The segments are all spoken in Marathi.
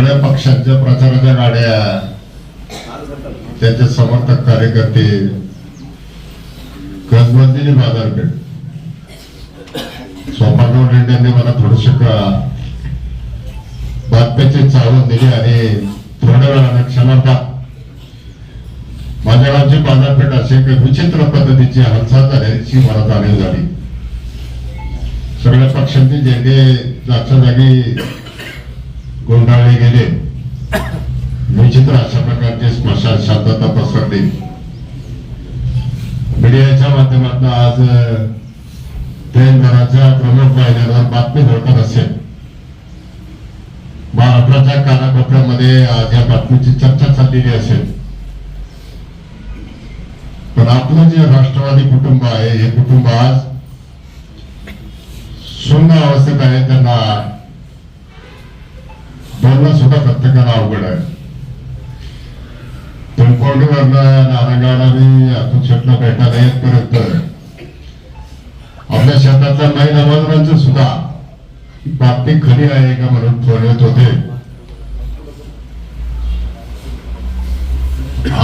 सगळ्या पक्षांच्या प्रचाराच्या गाड्या, त्याचे समर्थक कार्यकर्ते, गजबजलेली बाजारपेठ. स्वप्नावर रेड्ड्यांनी मला थोडस बातम्याची चालवून दिली आणि थोड्या वेळाने क्षणार्धात माझ्या गावची बाजारपेठ अशी एक विचित्र पद्धतीची हालचाल झाल्याची मला जाणीव झाली. सगळ्या पक्षांचे झेंडे जागच्या जागी गोंधळले गेले. विचित्र अशा प्रकारची स्मशान शांतता पसरली. मीडियाच्या माध्यमातून आज देशभराच्या प्रमुख वाहिन्यांवर बातमी धोरणात असेल. महाराष्ट्राच्या कानाकोपऱ्यामध्ये आज या बातमीची चर्चा चाललेली असेल. पण आपलं जे राष्ट्रवादी कुटुंब आहे हे कुटुंब आज शून्य अवस्थेत आहे. त्यांना बोलणं सुद्धा प्रत्येकाला अवघड आहे. पिंपवडीवरनं नारायणगावला अतुल शेटला भेटायला येतपर्यंत आपल्या शेतातल्या महिला मजुरांचं सुद्धा बातमी खरी आहे का म्हणून फोन येत होते.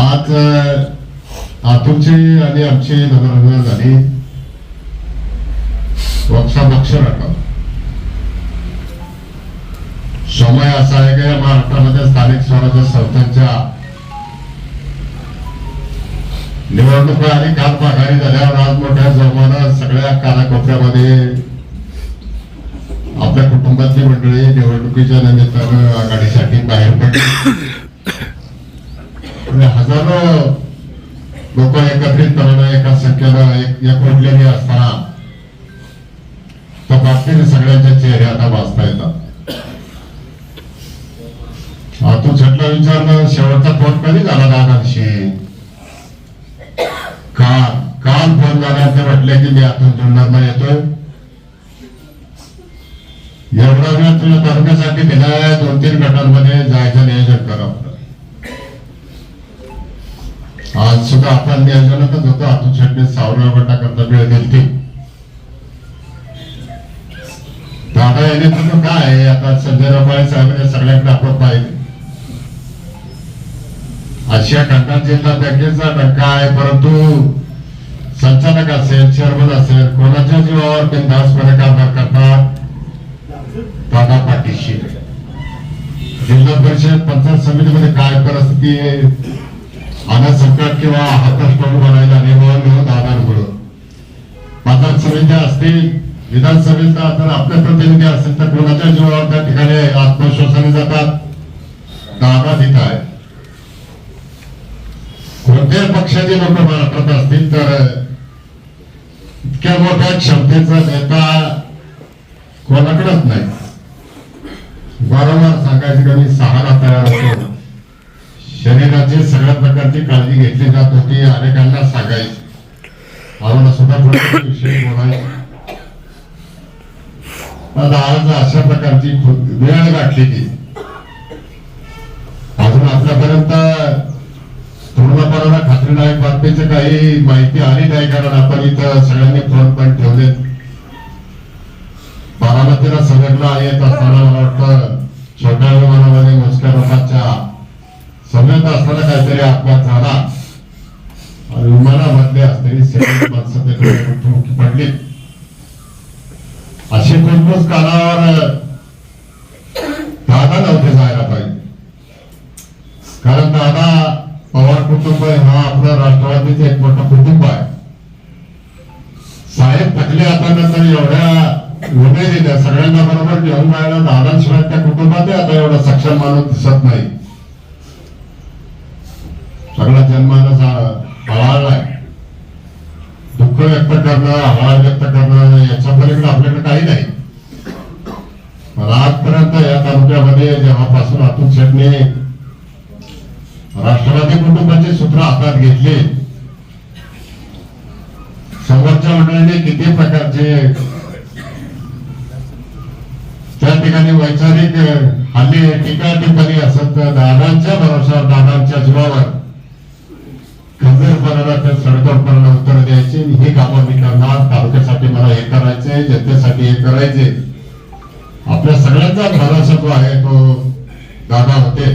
आज अतुलची आणि आमची नजर झाली पक्ष राखा. समय असा आहे की महाराष्ट्रामध्ये स्थानिक स्वराज्य संस्थांच्या निवडणुका आणि काल माघारी झाल्यावर आज मोठ्या जमाना सगळ्या कानाकोपऱ्यामध्ये आपल्या कुटुंबातली मंडळी निवडणुकीच्या निमित्तानं आघाडीसाठी बाहेर पडली. हजारो लोक एकत्रितपणे एका संख्येनं एकवटलेली असताना त्या बाबतीत सगळ्यांच्या चेहरे आता वाचता येतात. तू छटला विचारलं शेवटचा फोन कधी झाला दादांशी? काल फोन झाल्यानंतर म्हटले की मी आतून जुन्नरला येतोय. एवढा वेळ तुला तालुक्यासाठी दिलाय. 2-3 गटांमध्ये जायचं नियोजन करा. आज सुद्धा आपण नियोजनातच होतो. आतून छटने सावरा गटाकरता वेळ दिली. दादा येणे तर काय आता संजय राऊळ साहेबांनी सगळ्यांकडे आपण पाहिजे. आशिया खंडात जिल्हा बँकेचा धक्का आहे. परंतु संचालक असेल, चेअरमन असेल, कोणाच्या जीवावर बिनधास्तपणे कारभार करतात दादा पाठीशी. जिल्हा परिषद पंचायत समितीमध्ये काय परिस्थिती आहे अनासंकट किंवा हातास्टोड बनायला निवडून दादांमुळे. बाजार समित्या असतील, विधानसभेचा तर आपले प्रतिनिधी असतील तर कोणाच्या जीवावर त्या ठिकाणी आत्मविश्वासाने जातात. दादा तिथं आहे. कोणत्याही पक्षाचे लोक महाराष्ट्रात असतील तर इतक्या मोठ्या क्षमतेचा नेता कोणाकडेच नाही. वारंवार सांगायचे की मी सहाला तयार होतो. शरीराची सगळ्या प्रकारची काळजी घेतली जात होती. अनेकांना सांगायची, आम्हाला सुद्धा विषय बोलायचे. आज अशा प्रकारची वेळ गाठली की अजून आपल्यापर्यंत पूर्णपणाला खात्रीदायक बातमीची काही माहिती आली नाही. कारण आपण इथं सगळ्यांनी फोन पण ठेवले. बारामतीला सगळ्यांना येत असताना मला वाटतं छोट्या विमानामध्ये मोजक्या लोकांच्या समेत असताना काहीतरी अपघात झाला. विमानामधले असलेली सगळी माणसं मृत्युमुखी पडली. अशी कुणकुस कानावर दादा नव्हते जायला पाहिजे. कारण दादा पवार कुटुंब हा आपला राष्ट्रवादीचं एक मोठं कुटुंब आहे. साहेब थकले आता नंतर एवढ्या उभे दिल्या सगळ्यांना बरोबर घेऊन जायला दादांशिवाय त्या कुटुंबात आता एवढा सक्षम माणूस दिसत नाही. सगळा जन्माला हळहळलाय. दुःख व्यक्त करणं, हळहळ व्यक्त करणं याच्या पलीकडे आपल्याकडे काही नाही. पण आजपर्यंत या तालुक्यामध्ये जेव्हापासून अतुल शेटने राष्ट्रवादी कुटुंबाचे सूत्र हातात घेतले, समोरच्या मंडळीने किती प्रकारचे त्या ठिकाणी वैचारिक हल्ली टीका टिप्पणी असत दादांच्या भरोशावर, दादांच्या जीवावर खंबीरपणाला ते सडतोडपणाला उत्तर द्यायचे. ही कामं मी करणार, तालुक्यासाठी मला हे करायचंय, जनतेसाठी हे करायचे. आपल्या सगळ्यांचा भरोसा जो आहे तो दादा होते,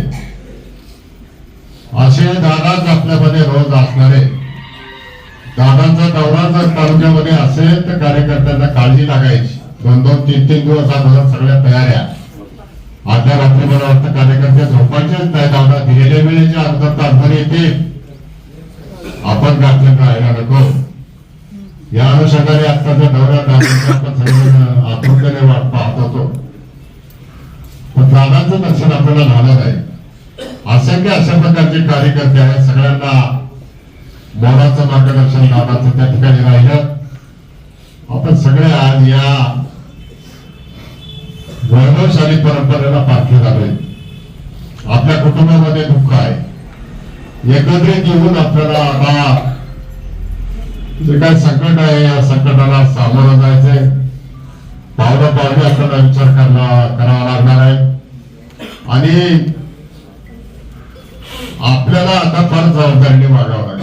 असे दादाच आपल्यामध्ये रोज असणारे. दादांचा दौरा जर तालुक्यामध्ये असेल तर कार्यकर्त्यांना काळजी लागायची. 2-2, 3-3 दिवस अगोदर सगळ्या तयाऱ्या. आजच्या रात्री मला वाटतं कार्यकर्ते झोपायचेच नाही. दादा दिलेल्या वेळेच्या अगोदर तासभर येते, आपण गाठलं राहायला नको. या अनुषंगाने आत्ताच्या दौऱ्यात आपण सगळेजण आतुरतेने वाट पाहत होतो, पण दादांचं दर्शन आपल्याला झालं नाही. असंख्य अशा प्रकारचे कार्यकर्ते आहेत, सगळ्यांना मोलाचं मार्गदर्शन दादाचं त्या ठिकाणी राहिलं. आपण सगळे आज या वैभवशाली परंपरेला पाठी झालोय. आपल्या कुटुंबामध्ये दुःख आहे, एकत्रित येऊन आपल्याला आता जे काय संकट आहे या संकटाला सामोरं जायचंय. पावलं पावले आपल्याला विचार करावा लागणार आहे आणि आपल्याला आता फार जबाबदारीने वागावं लागेल.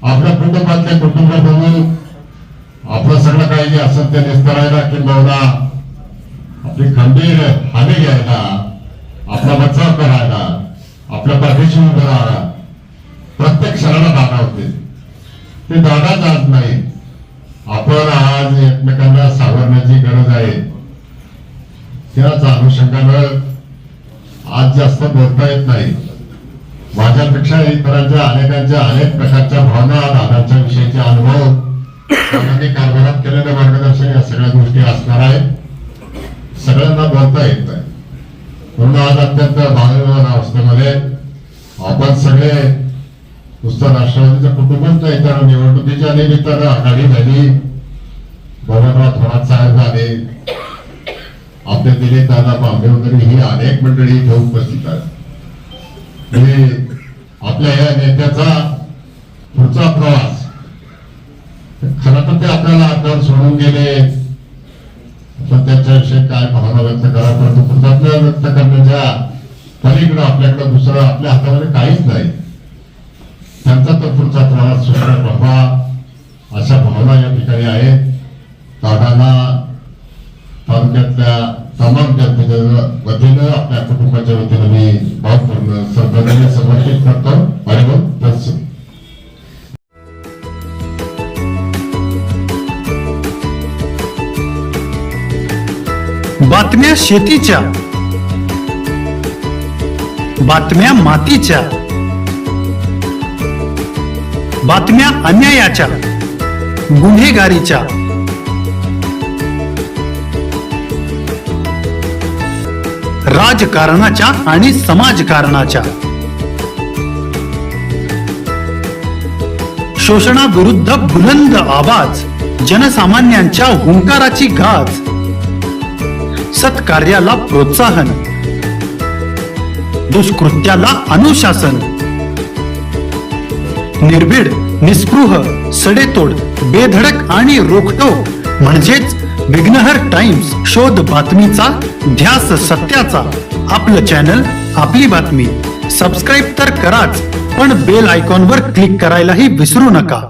आपल्या कुटुंबातले कुटुंब बघून आपलं सगळं काही जे असेल ते निस्तरायला किंवा आपली खंबीर हानी घ्यायला, आपला बचाव करायला, आपल्या पाठीशी उभं राहायला प्रत्येक क्षणाला दादा होते. ते दादाच आज नाही, आपण आज एकमेकांना सावरण्याची गरज आहे. त्याच अनुषंगानं आज जास्त बोलता येत नाही. माझ्यापेक्षा इतरांच्या अनेकांच्या अनेक प्रकारच्या भावना, दादांच्या विषयीचे अनुभव, दादांनी कारभारात केलेलं मार्गदर्शन या सगळ्या गोष्टी असणार आहेत. सगळ्यांना बोलता येत नाही, म्हणून आज अत्यंत भावनिक अवस्थेमध्ये आपण सगळे नुसतं राष्ट्रवादीचं कुटुंबच नाही तर निवडणुकीच्या निमित्तानं आघाडी झाली. बबनराव थोरात साहेब झाले, आपले दिलीप दादा बांबे वगैरे ही अनेक मंडळी इथे उपस्थित आहेत. आपल्या या नेत्याचा पुढचा प्रवास खरं तर ते आपल्याला आत्तावर सोडून गेले, पण त्यांच्याविषयी काय भावना व्यक्त करा, परंतु कृतज्ञता व्यक्त करण्याच्या पलीकडे आपल्याकडे दुसरं आपल्या हातामध्ये काहीच नाही. त्यांचा तो पुढचा प्रवास सुंदर व्हावा अशा भावना या ठिकाणी आहेत. दादांना तालुक्यातल्या तमाम जनतेच्या वतीनं, आपल्या कुटुंबाच्या वतीनं मी भावपूर्ण श्रद्धांजली समर्पित करतो. हरिओम तत्सत. बातम्या शेतीच्या, बातम्या मातीच्या, बातम्या अन्यायाच्या, गुन्हेगारीच्या, राजकारणाच्या आणि समाजकारणाच्या, शोषणाविरुद्ध बुलंद आवाज, जनसामान्यांच्या हुंकाराची गाज, सत्कार्याला प्रोत्साहन, दुष्कृत्याला अनुशासन, निर्भीड, निस्पृह, सडेतोड, बेधडक आणि रोखटोक म्हणजेच विघ्नहर टाइम्स. शोध बातमीचा, ध्यास सत्याचा. आपलं चॅनल, आपली बातमी. सबस्क्राईब तर कराच, पण बेल आयकॉनवर क्लिक करायलाही विसरू नका.